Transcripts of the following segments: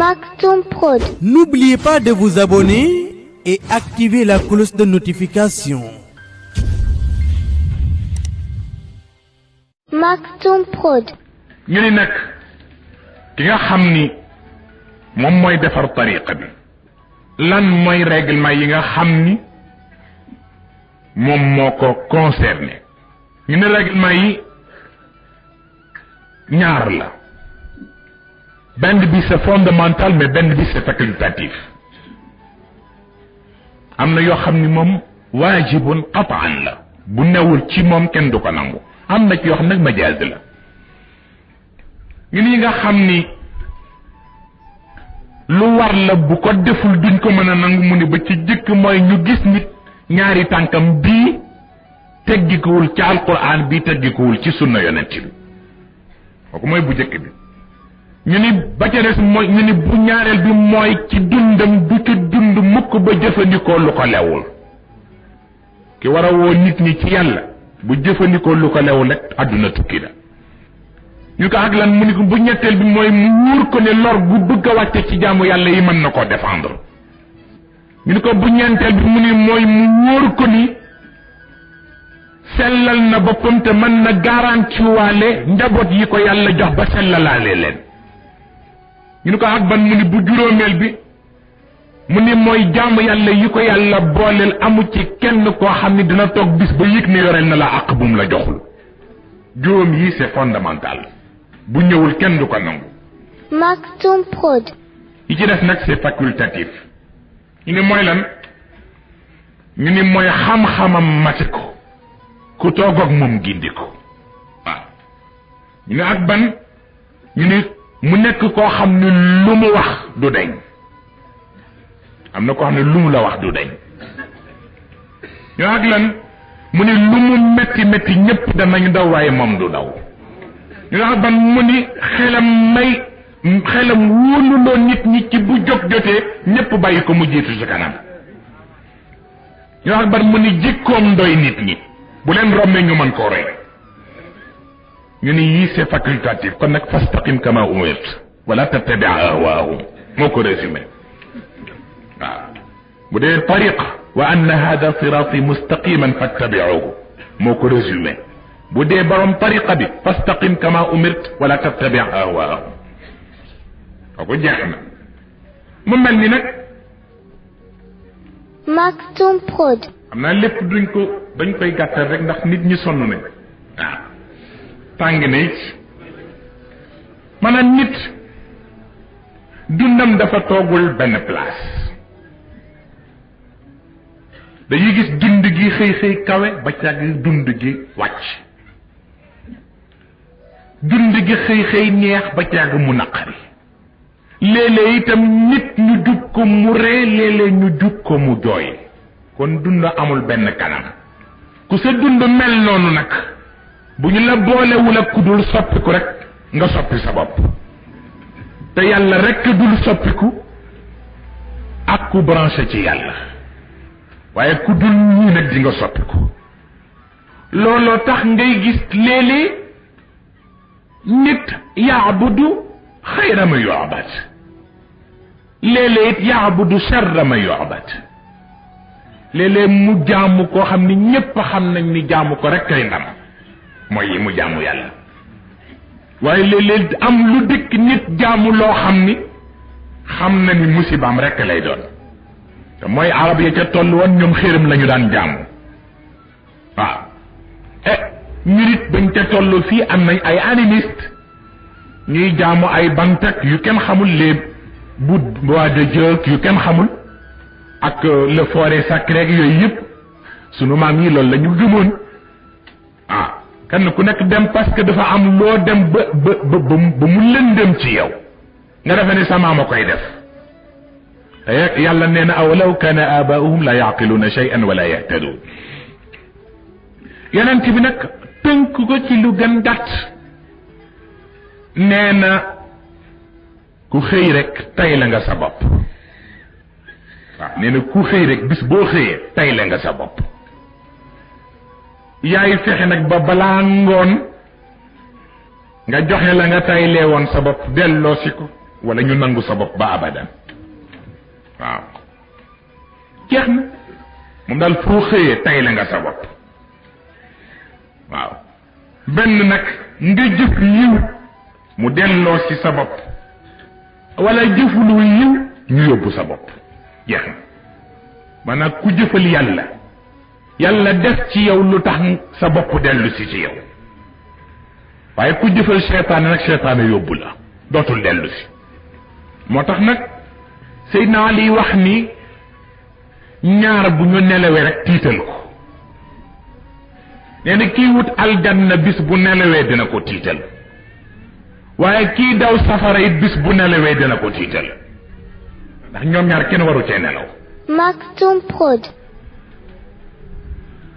Maktoum Prod. N'oubliez pas de vous abonner et activer la cloche de notification. Maktoum Prod. ñu ni nag ki nga xam ni moom mooy defar tariqa bi lan mooy règlement yi nga xam ni moom moo ko concerné ñu ne règlement yi ñaar la benn bi c'est fondamental mais benn bi c'est facultatif am na yoo xam ni moom waajibun qataan la bu newul ci moom kenn du ko nangu am na ci yoo xam nag majaaz la ñu ni nga xam ni lu war la bu ko deful duñ ko mën a nangu mu ni ba ci jëkk mooy ñu gis nit ñaari tànkam bii teggikuwul ci alquran bii teggikuwul ci sunna yonent bi kooku mooy bu jëkk bi ñu ni ba ca des mooy ñu ni bu ñaareel bi mooy ci dundam du ci dund mukk ba jëfandikoo lu ko lewul ki war a woo nit ñi ci yàlla bu jëfandikoo lu ko lewul rek àdduna tukki la ñu ko ak lan mu ni ko bu ñetteel bi mooy mu wóor ko ne lor gu bëgg a wàcce ci jaamu yàlla yi mën na koo défendre ñu ni ko bu ñeenteel bi mu ni mooy mu wóor ko ni sellal na boppam te mën na garanti waale njaboot yi ko yàlla jox ba sellalaale leen ñu ni ko ak ban mu ni bu juróomeel bi mu ni mooy jaamu yàlla yi ko yàlla booleel amu ci kenn koo xam ni dina toog bis ba yëg ne yoreel na la àq bum la joxul juróom yi c'est fondamental bu ñëwul kenn du ko nangu Maktoum Prod. yi ci des nag c'est facultatif ñu ni mooy lan ñu ni mooy xam-xamam mati ko ku toog ak moom gindi ko waaw ñu ni ak ban ñu ni mu nekk koo xam ne lu mu wax du deñ am na koo xam ne lu mu la wax du deñ ñu ak lan mu ni lu mu metti metti ñëpp danañu daw waaye moom du daw ñu ak ban mu ni xelam wóoluloo nit ñi ci bu jóg jotee ñëpp bàyyi ko mu jiitu ci kanam ñu ak ban mu ni jikkoom ndoy nit ñi bu leen rombee ñu mën koo roy ñu ni yii c'est facultatif kon nag fastaqim kama umirt wala tattabi ahwaahum moo ko résumé waaw bu dee tariqa wa anna hada sirati mustaqiman fattabi'uhu moo ko résumé bu dee borom tariqa bi fastaqim kama umirt wala tattabi ahwaahum kooku jeex na mu mel ni nag Maktoum Prod. xam naa lépp dañ koy gàttal rek ndax nit ñi sonn nañ waaw tàng na it maanaam nit dundam dafa toogul benn place dañuy gis dund gi xëy kawe ba càgg dund gi wàcc dund gi xëy neex ba càgg mu naqari léeg-léeg itam nit ñu jub ko mu ree léeg-léeg ñu jub ko mu jooy kon dund amul benn kanam ku sa dund mel noonu nag bu ñu la boolewul ak ku dul soppiku rek nga soppi sa bopp te yàlla rek dul soppiku ak ku branché ci yàlla waaye ku dul ñii nag di nga soppiku looloo tax ngay gis léeg-léeg nit yaabudu xayra ma yu'bad léeg-léeg it yaabudu sharra ma yu'bad léeg-léeg mu jaamu koo xam ni ñépp xam nañ ni jaamu ko rek kay ndam mooy yi mu jaamu yàlla waaye léeg-léeg am lu dikk nit jaamu loo xam ni xam na ni musibaam rek lay doon te mooy arab ya ca toll woon ñoom xéram lañu daan jaamu waaw ñu nit bañ ca toll fii am nañ ay animiste ñuy jaamu ay bantak yu kenn xamul les bois de Dieu yu kenn xamul ak le forêt sacré yooyu yëpp sunu maam yi loolu la ñu gëmoon kenn ku nekk dem parce que dafa am loo dem ba mu lëndëm ci yow nga defe ne sa maam a koy def yàlla nee na awalaw kana abaahum la yaqiluuna shay'an wala yahtadun yonent bi nag tënk ko ci lu gën gàtt nee na ku xëy rek tay la nga sa bopp waaw nee na ku xëy rek bis boo xëyee tay la nga sa bopp yaay fexe nag ba balaa ngoon nga joxe la nga taylee woon sa bopp delloo si ko wala ñu nangu sa bopp ba abadan waaw jeex na moom daal foo xëyee tay la nga sa bopp waaw benn nag nga jëf yiw mu delloo ci sa bopp wala jëfulu yiw ñu yóbbu sa bopp jeex na maanaam ku jëfal yàlla yàlla def ci yow lu tax sa bopp dellu si ci yow waaye ku jëfal seytaane nag seytaane yóbbu la dootul dellu si moo tax nag Seydina Ali wax ni ñaar bu ñu nelawee rek tiital ko nee na kii wut aljanna bis bu nelawee dina ko tiital waaye kii daw safara it bis bu nelawee dina ko tiital ndax ñoom ñaar kenn waru cee nelaw Maktoum Prod.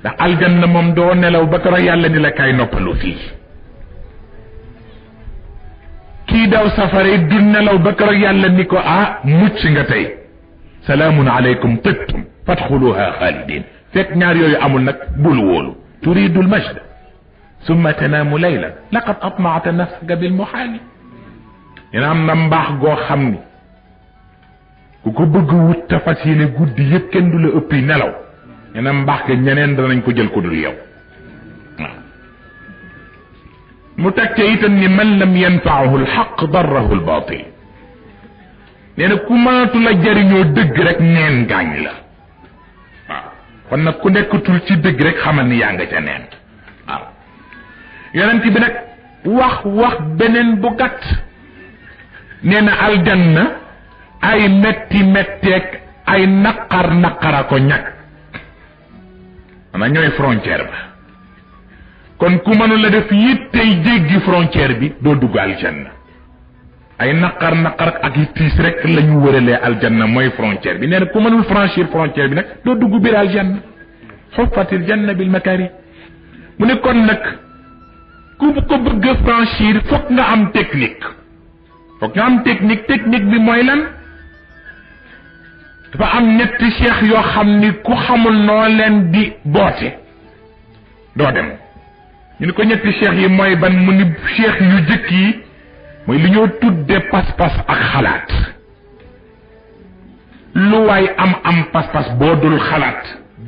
ndax aljanna moom doo nelaw ba keroog yàlla ni la kay noppalu fii kii daw safara it du nelaw ba keroog yàlla ni ko mucc nga tey salaamun aleykum tibtum fadxuluha xaalidin fekk ñaar yooyu amul nag bul wóolu turidu lmajd summa tanaamu layla laqad atmaata nafsaka bilmuxaali dina am na mbaax goo xam ni ku ko bëgg wut te fas yéene guddi yëpp kenn du la ëppi nelaw dina mbaax ga ñeneen danañ ko jël ko dul yow waaw mu tekke itam ni man lam yanfaahu alxaq darrahu albaatil nee na ku mënatu la jariñoo dëgg rek neen gaañ la waaw kon nag ku nekkatul ci dëgg rek xamal ni yaa nga ca neen waaw yonent bi nag wax beneen bu gàtt nee na aljanna ay metti metteeg ay naqara ko ñag maanaam ñooy frontière ba kon ku mënu la def yittey jéggi frontière bi doo dugg aljanna ay naqar ak yi tiis rek la ñu wëralee aljanna mooy frontière bi nee na ku mënul franchir frontière bi nag doo dugg biir aljanna xuffatil janna bil makari mu ne kon nag ku ko bëgg a franchir fokk nga am technique technique bi mooy lan dafa am ñetti cheikh yoo xam ni ku xamul noo leen di boote doo dem ñu ne ko ñetti cheikh yi mooy ban mu ni cheikh yu jëkk yi mooy li ñoo tudde pas-pas ak xalaat lu waay am pas-pas boo dul xalaat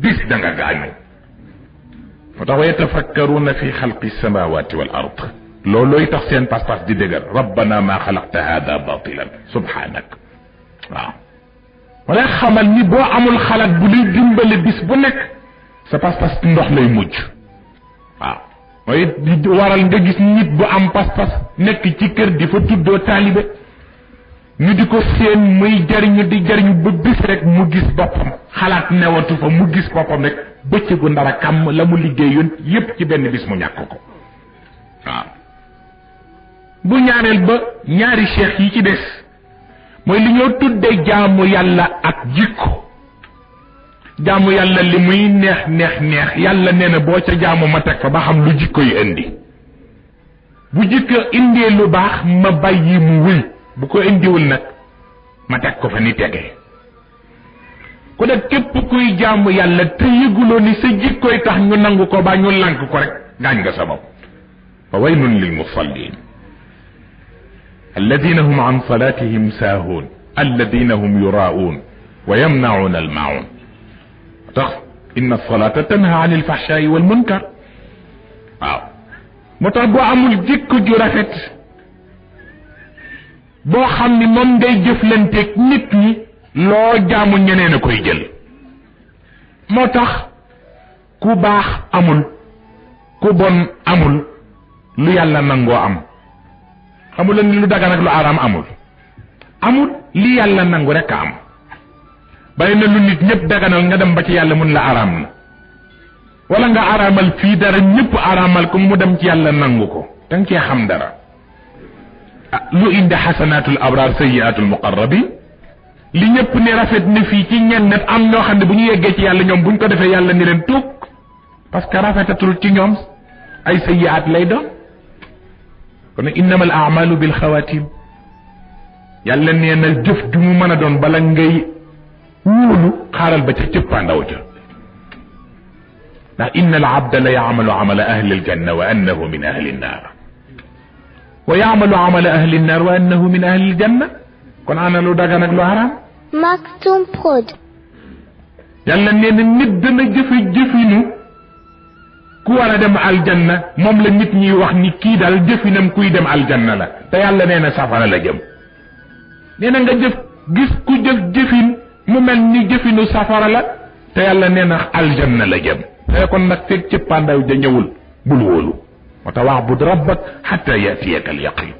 bis da nga gaañu moo tax wa yatafakkaruna fi xalqi samawati wal ard loolooy tax seen pas-pas di dëgër rabbana ma xalaqta hada batilan subhanak waaw wala xamal ni boo amul xalaat bu lay dimbale bis bu nekk sa pas-pas ndox lay mujj waaw mooy di waral nga gis nit bu am pas-pas nekk ci kër di fa tuddoo taalibe ñu di ko seen muy jariñu di jariñu ba bis rek mu gis boppam xalaat newatu fa mu gis boppam rek bëccëgu ndara kàmm la mu liggéeyoon yépp ci benn bis mu ñàkk ko waaw bu ñaareel ba ñaari cheikh yi ci des mooy li ñoo tuddee jaamu yàlla ak jikko jaamu yàlla li muy neex yàlla nee na boo ca jaamu ma teg fa ba xam lu jikko yi indi bu jikko indee lu baax ma bàyyi mu wéy bu ko indiwul nag ma teg ko fa ni tegee ku ne képp kuy jaamu yàlla te yëguloo ni sa jikkoy tax ñu nangu ko ba ñu lànk ko rek gaañ nga sa bopp fa waylun lil musallin alladina hum an salatihim saahuun alladina hum yuraa'uun wa yamna'uuna almaa'uun tax inna salata tanha an alfahshaa'i wal munkar waaw moo tax boo amul jikko ju rafet boo xam ni moom ngay jëflanteeg nit ñi loo jaamu ñeneen a koy jël moo tax ku baax amul ku bon amul lu yàlla nangoo am xamul la ni lu dagan ak lu araam amul li yàlla nangu rek a am bari na lu nit ñëpp daganal nga dem ba ci yàlla mun la araam na wala nga araamal fii dara ñëpp araamal ko mu dem ci yàlla nangu ko danga cee xam dara lu indi xasanaatul abraar sayyiaatul muqarrabin li ñëpp ni rafet ni fii ci ñenn am ñoo xam ne bu ñu yeggee ci yàlla ñoom buñ ko defee yàlla ni leen tuug parce que rafetatul ci ñoom ay sayyiaat lay doon kon innama al a'malu bil xawaatim yàlla nee na jëf ju mu mën a doon bala ngay wóolu xaaral ba ca cëppaandaw ja ndax inna al abda la yaamalu amala ahli al janna wa annahu min ahli an-naar wa yaamalu amala ahli nnar wa annahu min ahli aljanna kon ana lu dagan ak lu haram Maktoum Prod. yàlla nee na nit dana jëfinu ku war a dem aljanna moom la nit ñi wax ni kii daal jëfinam kuy dem aljanna la te yàlla nee na safara la jëm nee na nga gis ku jëfin mu mel ni jëfinu safara la te yàlla nee na aljanna la jëm te kon nag fekk ci pandaw ja ñëwul bul wóolu moo tax wa'bud rabbak hatta yatiyaka al-yaqin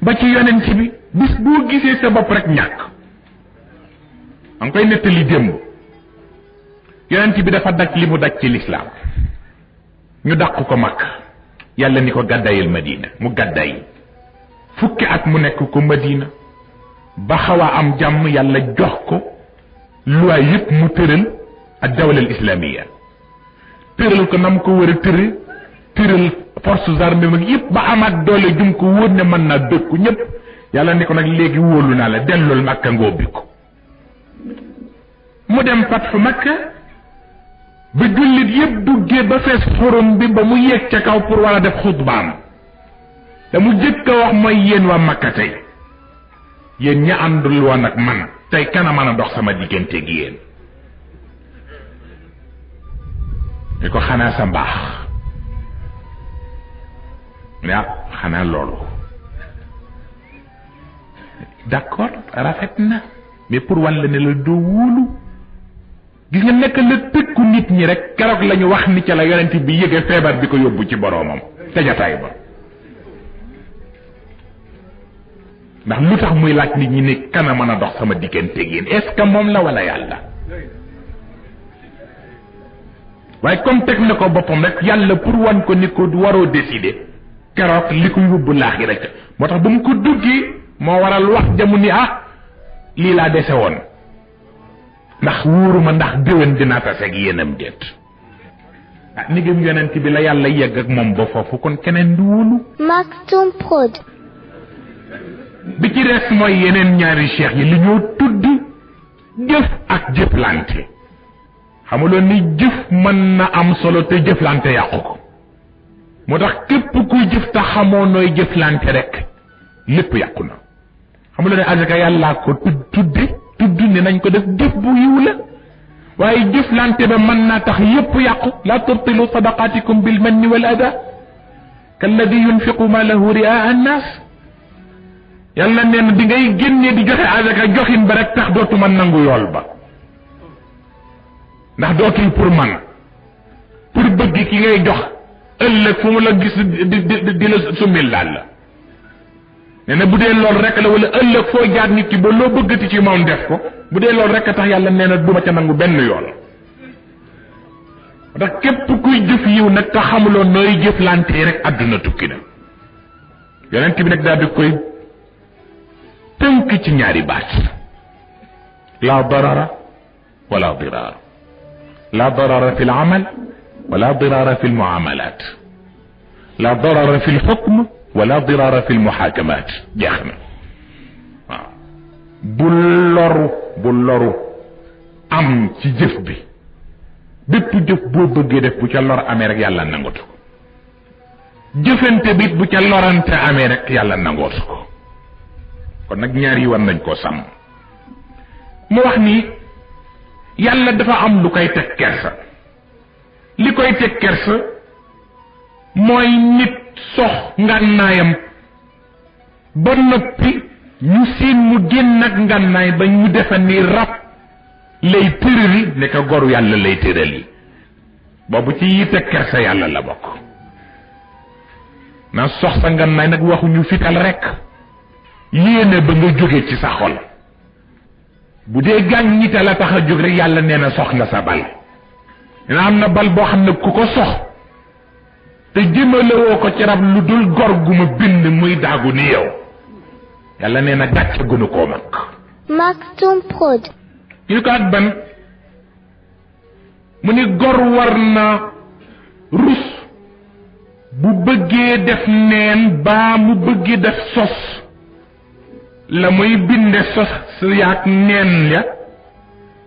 ba ci yonent bi bis boo gisee sa bopp rek ñàkk ma ngi koy nettali démb yonent bi dafa daj li mu daj ci lislaam ñu dàq ko Makka yàlla ni ko gàddayal Madina mu gàdday fukki at mu nekk ko Madina ba xaw a am jàmm yàlla jox ko loi yëpp mu tëral ak dawla al islamiya tëral ko nam ko war a tëral forces armées mag yëpp ba amaat doole jum ko wóor ne mën naa dëkku ñëpp yàlla ni ko nag léegi wóolu naa la dellul Makka nga ubbi ko mu dem fat fu Makka ba jullit yëpp duggee ba fees forum bi ba mu yéeg ca kaw pour war a def xutbaam te mu jëkk a wax mooy yéen waa Makka tey yéen ñi àndul woon ak man tey kana mën a dox sama diggante gi yéen ni ko xanaa sa mbaax ne xanaa loolu d'accord rafet na mais pour wàll ne la doo wóolu gis nga nekk la tëkku nit ñi rek keroog la ñu wax ni ca la yonent bi yëge feebar bi ko yóbbu ci boroomam te jataay ba ndax lu tax muy laaj nit ñi ne kana mën a dox sama diggante gi yéen est-ce que moom la wala yàlla waaye comme teg na ko boppam rek yàlla pour wan ko ni ko waroo décider keroog li ko yóbbu laaxi rek moo tax ba mu ko duggee moo waral wax jamu ni lii laa dese woon ndax wóoruma ndax déwén dinaa tase ak yéenam déet ni gëm yonent bi la yàlla yegg ak moom ba foofu kon keneen du wóolu Maktoum Prod. bi ci res mooy yeneen ñaari cheikh yi li ñoo tudd jëf ak jëflante xamuloon ni jëf mën na am solo te jëflante yàqu ko moo tax képp kuy jëf ta xamoo nooy jëflante rek lépp yàqu na xamuloon ne azaka yàllaa ko tudd ne nañ ko def jëf bu yiw la waaye jëflante ba mën naa tax yépp yàqu la tubtilu sadaqatikum bil manni wal ada kalladi yunfiqu malahu ri'a an-nas yàlla nee na di ngay génnee di joxe azaka joxin ba rek tax dootuma nangu yool ba ndax dootul pour man pour bëgg ki ngay jox ëllëg fu mu la gis di la summil laal la nee na bu dee lool rek la wala ëllëg foo jaar nit ki ba loo bëggati ci moom def ko bu dee lool rek tax yàlla nee na du ma ca nangu benn yoon ndax képp kuy jëf yiw nag te xamuloo nooy jëflante rek àdduna tukki na yonent bi nag daal di koy tënk ci ñaari baat la darara wala dirar la darara fi al-amal wala dirara fi al-muamalat la darara fi al-hukm wala dirara fi al-muhakamat jeex na waaw bu loru am ci jëf bi bépp jëf boo bëggee def bu ca lor amee rek yàlla nangootu ko jëfante bi bu ca lorante amee rek yàlla nangootu ko kon nag ñaar yi war nañ koo sàmm mu wax ni yàlla dafa am lu koy teg kersa li koy teg kersa mooy nit sox ngànnaayam ba noppi ñu siin mu génn ak ngànnaay ba ñu defa ni rab lay tërali ne ko goru yàlla lay tërali boobu ci yi teg kersa yàlla la bokk na sox sa ngànnaay nag waxuñu fital rek yéene ba nga jóge ci sa xol bu dee gaañ ñite la tax a jóg rek yàlla nee na sox nga sa bal dina am na bal boo xam ne ku ko sox te jëmalewoo ko ci rab lu dul gor gu ma bind muy daagu ni yow yàlla nee na gàcce gënu koo mag Maktoum Prod. ñu ko ak ban mu ni gor war na rus bu bëggee def neen baa mu bëggee def sos la muy binde sos yaak neen ya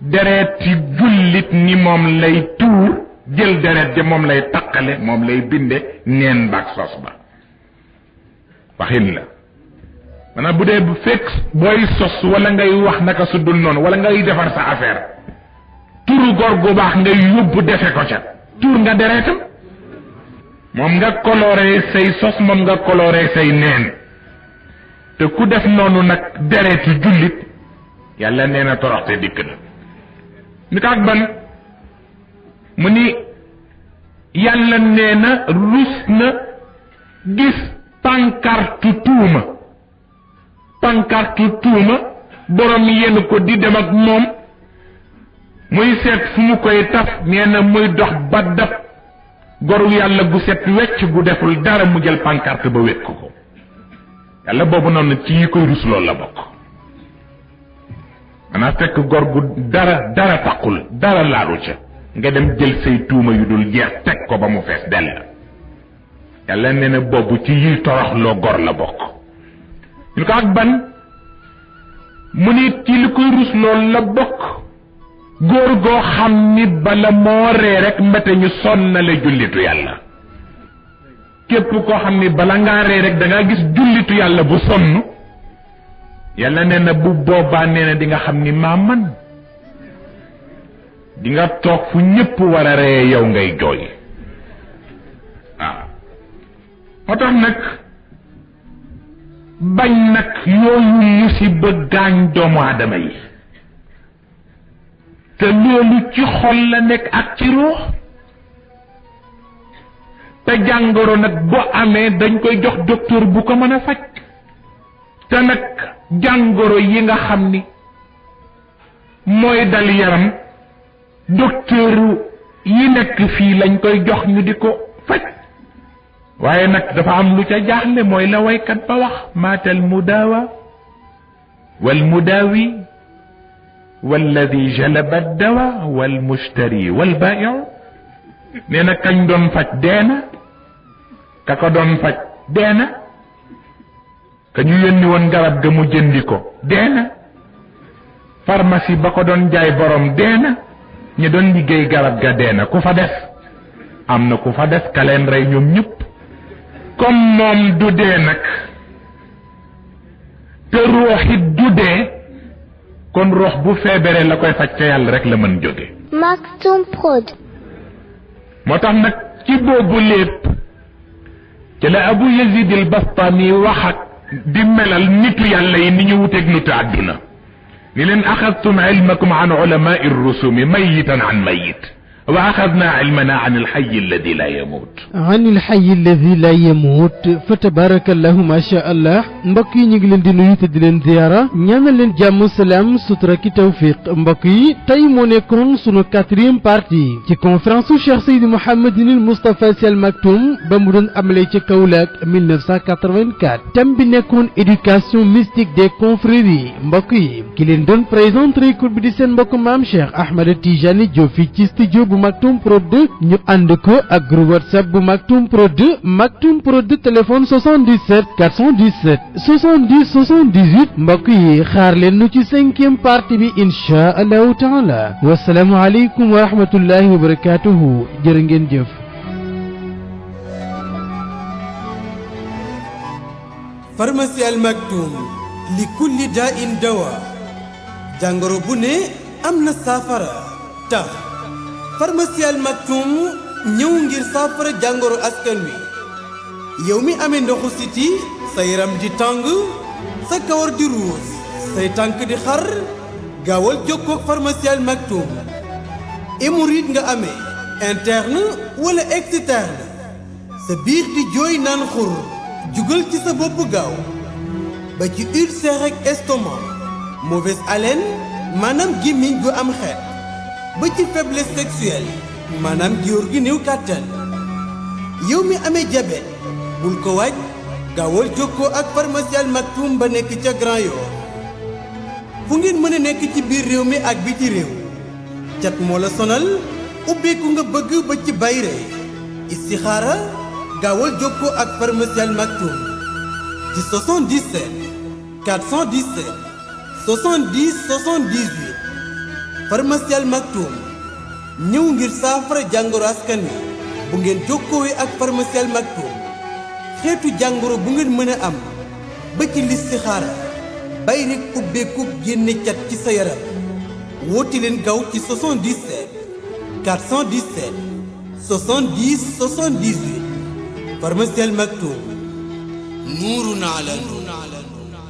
dereeti jullit ni moom lay tuur jël deret ja moom lay taqale moom lay binde neen baag sos ba waxin la maanaam bu dee bu fekk booy sos wala ngay wax naka su dul noonu wala ngay defar sa affaire turu góor gu baax ngay yóbbu defe ko ca tur nga deretam moom nga coloré say sos moom nga coloré say neen te ku def noonu nag deretu jullit yàlla nee na toroxte dikk na ni ko ak ban mu ni yàlla nee na rus na gis pancarte tuuma borom yenn ko di dem ak moom muy seet fu mu koy taf nee na muy dox ba dab goru yàlla gu set wecc gu deful dara mu jël pancarte ba wekk ko yàlla boobu noonu ci yi koy rus loolu la bokk maanaam fekk gor gu dara taqul dara laalu ca nga dem jël say tuuma yu dul jeex teg ko ba mu fees dell yàlla nee na boobu ci yi toroxloo gor la bokk ñu ko ak ban mu ni ci li koy rus loolu la bokk góor goo xam ni bala moo ree rek mbete ñu sonnale jullitu yàlla képp koo xam ni bala ngaa ree rek da ngaa gis jullitu yàlla bu sonn yàlla nee na bu boobaa nee na di nga xam ni maa man di nga toog fu ñëpp war a ree yow ngay jooy waaw moo tax nag bañ nag yooyu musiba gaañ doomu aadama yi te loolu ci xol la nekk ak ci ruux te jàngoro nag bu amee dañ koy jox docteur bu ko mën a faj te nag jàngoro yi nga xam ni mooy dal yaram docteur yi nekk fii lañ koy jox ñu di ko faj waaye nag dafa am lu ca jaaxle mooy la waykat ba wax maatal mudaawa wal mudaawi walladi jalaba dawa wal mushtari wal baa'i'u nee na kañ doon faj deena ka ko doon faj deena ka ñu yónni woon garab ga mu jëndi ko deena pharmacie ba ko doon jaay borom deena ñu doon liggéey garab ga deena ku fa des am na ku fa des ka leen rey ñoom ñëpp comme moom du dee nag te ruuxit du dee kon ruux bu feebaree la koy faj ca yàlla rek la mën jóge Maktoum Prod. moo tax nag ci boobu lépp ci la Abu Yazid al-Bastami wax ak di melal nitu yàlla yi ni ñu wuteeg nitu àdduna ni leen axadtum ilmakum an ulamaai rusumi mayitan an mayit wa axadna ilmana an alxayi alladi la yamut an alxayi alladi la yamut fa tabarakallahu ma sha allah mbokk yi ñu ngi leen di nuyu te di leen ziyaara ñaanal leen jàmm salaam sutura ki tawfiq mbokk yi tey moo nekkoon sunu 4e partie ci conférence su Cheikh Seydi Mouhamadinil Moustapha Sy Al Maktoum ba mu doon amalee ci Kaolack 1984 thème bi nekkoon éducation mystique des confréries mbokk yi ki leen doon présenté cours bi di seen mbokk maam Cheikh Ahmed Tijani Diop fii ci studio bu Maktoum Prod 2 ñu ànd ko ak groupe WhatsApp bu Maktoum Prod 2 Maktoum Prod 2 téléphone 77 417 70 78 mbokk yi xaar leen nu ci 5e partie bi insha allahu taala wasalaamu aleykum wa rahmatullahi wa barakatuhu jërë ngeen jëf. pharmacie Al Maktoum li kulli daa'in dawa jàngoro bu ne am na saafara tax pharmacie Al Maktoum ñëw ngir saafara jàngoro askan wi yow mi amee ndoxu siti sa yaram di tàng sa kawar di ruus say tànk di xar gaawal jokkoo ak pharmacie Al Maktoum hémorroïde nga amee interne wala externe sa biir di jooy naan xur jugal ci sa bopp gaaw ba ci ulcère ak estomac mauvaise haleine maanaam gémmiñ gu am xeet ba ci faiblesse sexuelle maanaam góor gi néew kàttan yow mi amee diabète bul ko waaj gaawal jokkoo ak pharmacie Al Maktoum ba nekk ca Grand Yoff fu ngeen mën a nekk ci biir réew mi ak biti réew cat moo la sonal ubbeeku nga bëgg ba ci bayre istixaara gaawal jokkoo ak pharmacie Al Maktoum ci 77 417 70 78 pharmacie Al Maktoum ñëw ngir saafara jàngoro askan wi. bu ngeen jokkoowee ak pharmacie Al Maktoum xeetu jàngoro bu ngeen mën a am ba ci listixaara bay rek ubbeeku génne cat ci sa yaram woote leen gaaw ci 77 417 70 78 pharmacie Al Maktoum nuurun ala nuur.